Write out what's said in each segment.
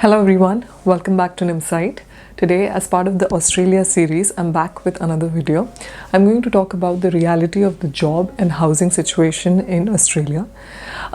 Hello everyone, welcome back to Nimsite. Today, as part of the Australia series, I'm back with another video. I'm going to talk about the reality of the job and housing situation in Australia.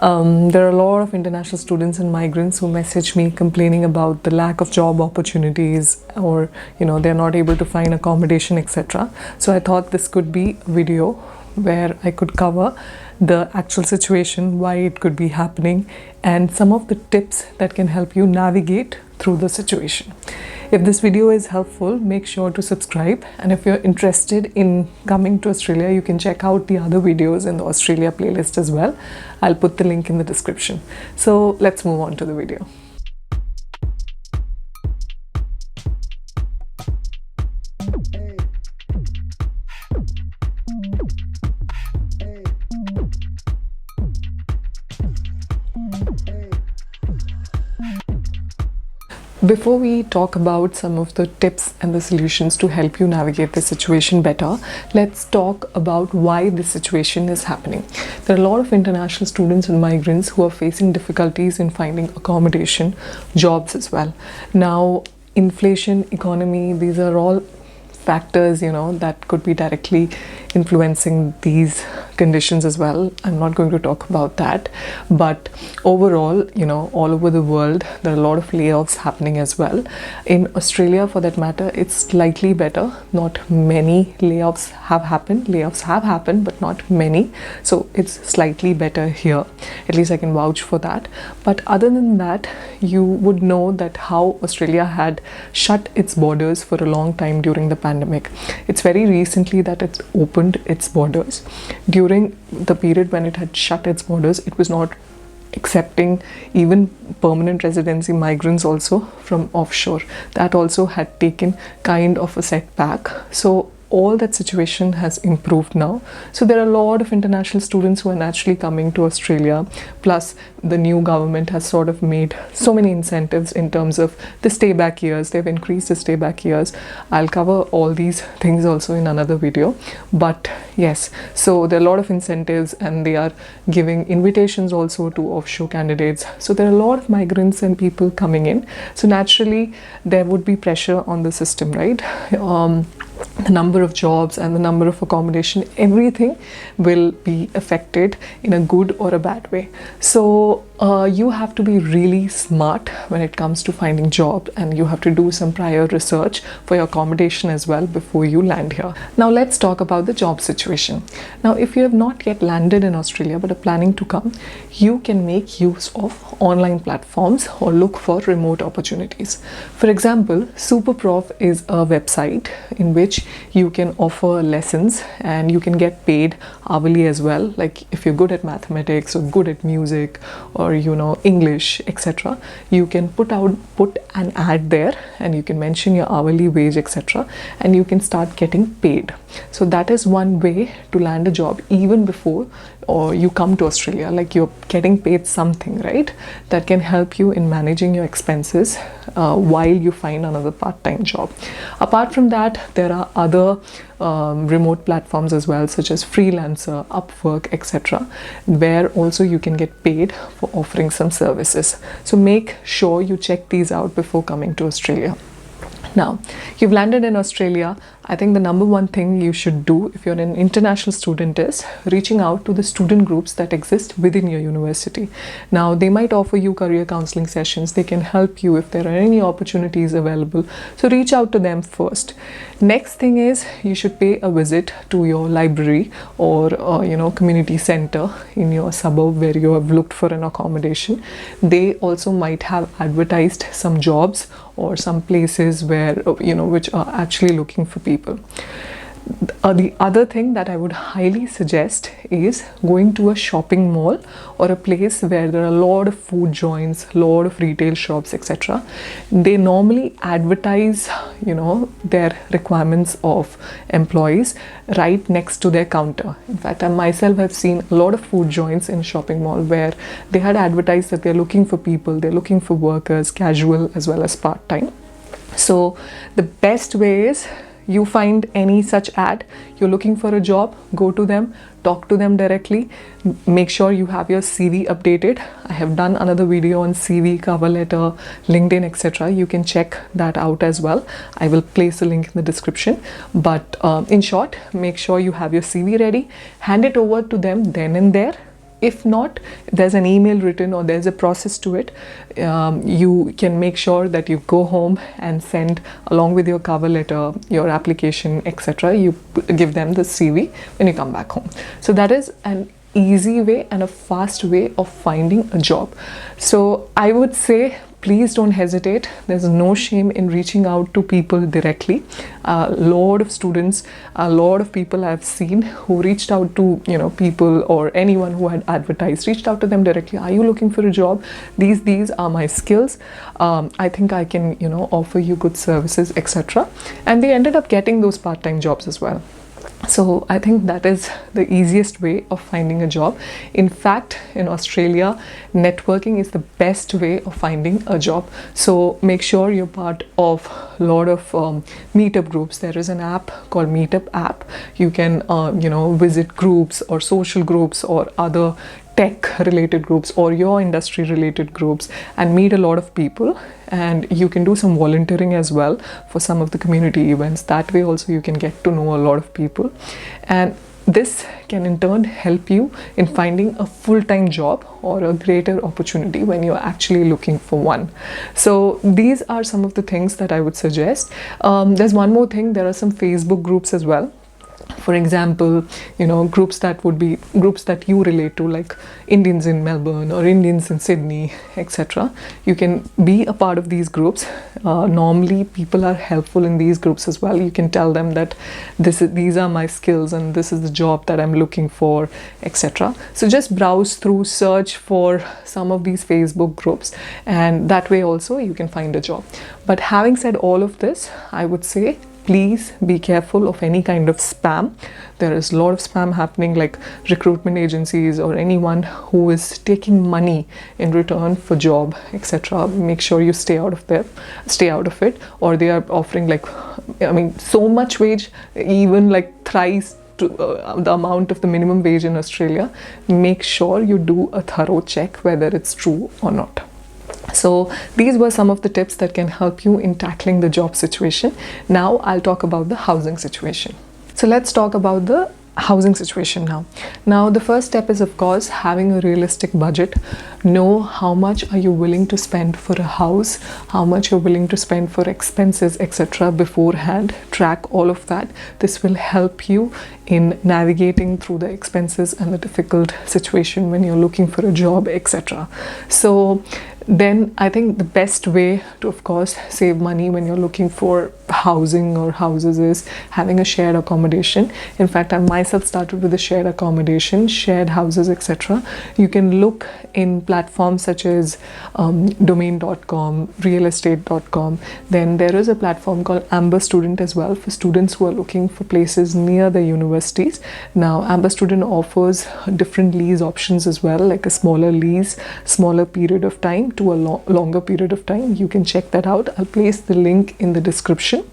There are a lot of international students and migrants who message me complaining about the lack of job opportunities, or they're not able to find accommodation, etc. So I thought this could be a video where I could cover the actual situation, why it could be happening, and some of the tips that can help you navigate through the situation. If this video is helpful, make sure to subscribe, and if you're interested in coming to Australia, you can check out the other videos in the Australia playlist as well. I'll put the link in the description. So let's move on to the video. Before we talk about some of the tips and the solutions to help you navigate the situation better, let's talk about why this situation is happening. There are a lot of international students and migrants who are facing difficulties in finding accommodation, jobs as well. Now, inflation, economy, these are all factors, that could be directly influencing these conditions as well. I'm not going to talk about that, but overall, all over the world, there are a lot of layoffs happening as well. In Australia, for that matter, it's slightly better. Not many layoffs have happened. Layoffs have happened, but not many. So it's slightly better here. At least I can vouch for that. But other than that, you would know that how Australia had shut its borders for a long time during the pandemic. It's very recently that it's opened its borders. During the period when it had shut its borders, it was not accepting even permanent residency migrants also from offshore. That also had taken kind of a setback. So all that situation has improved now. So there are a lot of international students who are naturally coming to Australia. Plus, the new government has sort of made so many incentives in terms of the stay back years. They've increased the stay back years. I'll cover all these things also in another video. But yes, so there are a lot of incentives, and they are giving invitations also to offshore candidates. So there are a lot of migrants and people coming in. So naturally, there would be pressure on the system, right? The number of jobs and the number of accommodation, everything will be affected in a good or a bad way. So you have to be really smart when it comes to finding jobs, and you have to do some prior research for your accommodation as well before you land here. Now let's talk about the job situation. Now, if you have not yet landed in Australia but are planning to come, you can make use of online platforms or look for remote opportunities. For example, Superprof is a website in which you can offer lessons and you can get paid hourly as well. Like if you're good at mathematics or good at music or English, etc., you can put an ad there, and you can mention your hourly wage, etc., and you can start getting paid. So that is one way to land a job even before or you come to Australia. Like you're getting paid something, right? That can help you in managing your expenses while you find another part-time job. Apart from that, there are other remote platforms as well, such as Freelancer, Upwork, etc., where also you can get paid for offering some services. So make sure you check these out before coming to Australia. Now, you've landed in Australia. I think the number one thing you should do if you're an international student is reaching out to the student groups that exist within your university. Now, they might offer you career counseling sessions. They can help you if there are any opportunities available. So reach out to them first. Next thing is you should pay a visit to your library or community center in your suburb where you have looked for an accommodation. They also might have advertised some jobs or some places where which are actually looking for people. The other thing that I would highly suggest is going to a shopping mall or a place where there are a lot of food joints, a lot of retail shops, etc. They normally advertise, their requirements of employees right next to their counter. In fact, I myself have seen a lot of food joints in shopping mall where they had advertised that they're looking for people, they're looking for workers, casual as well as part-time. So the best way is you find any such ad, you're looking for a job, go to them, talk to them directly. Make sure you have your CV updated. I have done another video on CV, cover letter, LinkedIn, etc. You can check that out as well. I will place a link in the description. But in short, make sure you have your CV ready, hand it over to them then and there. If not, there's an email written or there's a process to it. You can make sure that you go home and send along with your cover letter, your application, etc. You give them the CV when you come back home. So that is an easy way and a fast way of finding a job. So I would say, please don't hesitate. There's no shame in reaching out to people directly. A lot of students, a lot of people I've seen who reached out to, people or anyone who had advertised, reached out to them directly. Are you looking for a job? These are my skills. I think I can, offer you good services, etc. And they ended up getting those part-time jobs as well. So I think that is the easiest way of finding a job. In fact, in Australia, networking is the best way of finding a job. So make sure you're part of a lot of meetup groups. There is an app called Meetup app. You can, visit groups or social groups or other tech related groups or your industry related groups and meet a lot of people. And you can do some volunteering as well for some of the community events. That way also you can get to know a lot of people, and this can in turn help you in finding a full-time job or a greater opportunity when you're actually looking for one. So these are some of the things that I would suggest. There's one more thing. There are some Facebook groups as well. For example, groups that would be groups that you relate to, like Indians in Melbourne or Indians in Sydney, etc. You can be a part of these groups. Normally, people are helpful in these groups as well. You can tell them that these are my skills and this is the job that I'm looking for, etc. So just browse through, search for some of these Facebook groups, and that way also you can find a job. But having said all of this, I would say, please be careful of any kind of spam. There is a lot of spam happening, like recruitment agencies or anyone who is taking money in return for job, etc. Make sure you stay out of it. Or they are offering so much wage, even like thrice to the amount of the minimum wage in Australia. Make sure you do a thorough check whether it's true or not. So these were some of the tips that can help you in tackling the job situation. Now I'll talk about the housing situation. So let's talk about the housing situation now. Now the first step is, of course, having a realistic budget. Know how much are you willing to spend for a house, how much you're willing to spend for expenses, etc. beforehand. Track all of that. This will help you in navigating through the expenses and the difficult situation when you're looking for a job, etc. So then I think the best way to, of course, save money when you're looking for housing or houses is having a shared accommodation. In fact, I myself started with a shared accommodation, shared houses, etc. You can look in platforms such as domain.com, realestate.com. Then there is a platform called Amber Student as well for students who are looking for places near the universities. Now Amber Student offers different lease options as well, like a smaller lease, smaller period of time to a longer period of time. You can check that out. I'll place the link in the description.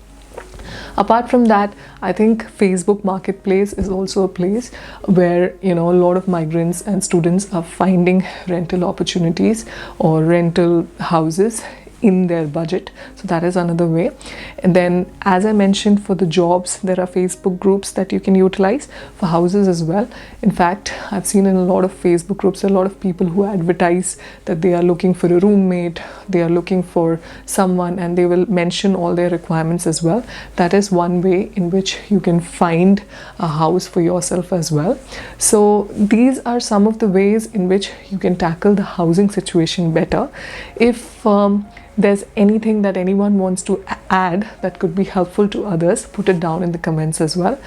Apart from that, I think Facebook Marketplace is also a place where a lot of migrants and students are finding rental opportunities or rental houses in their budget. So that is another way. And then, as I mentioned, for the jobs, there are Facebook groups that you can utilize. For houses as well. In fact, I've seen in a lot of Facebook groups a lot of people who advertise that they are looking for a roommate, they are looking for someone, and they will mention all their requirements as well. That is one way in which you can find a house for yourself as well. So these are some of the ways in which you can tackle the housing situation better. If there's anything that anyone wants to add that could be helpful to others, put it down in the comments as well.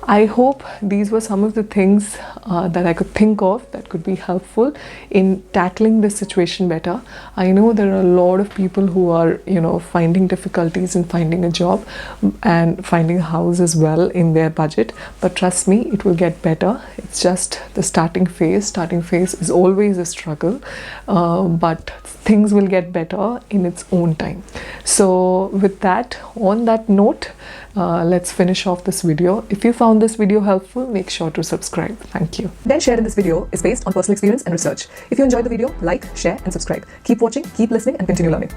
I hope these were some of the things that I could think of that could be helpful in tackling this situation better. I know there are a lot of people who are, finding difficulties in finding a job and finding a house as well in their budget. But trust me, it will get better. It's just the starting phase. Starting phase is always a struggle, but things will get better in its own time. So with that, on that note, let's finish off this video. If you found this video helpful, make sure to subscribe. Thank you. Then shared in this video is based on personal experience and research. If you enjoyed the video, like, share and subscribe. Keep watching, keep listening and continue learning.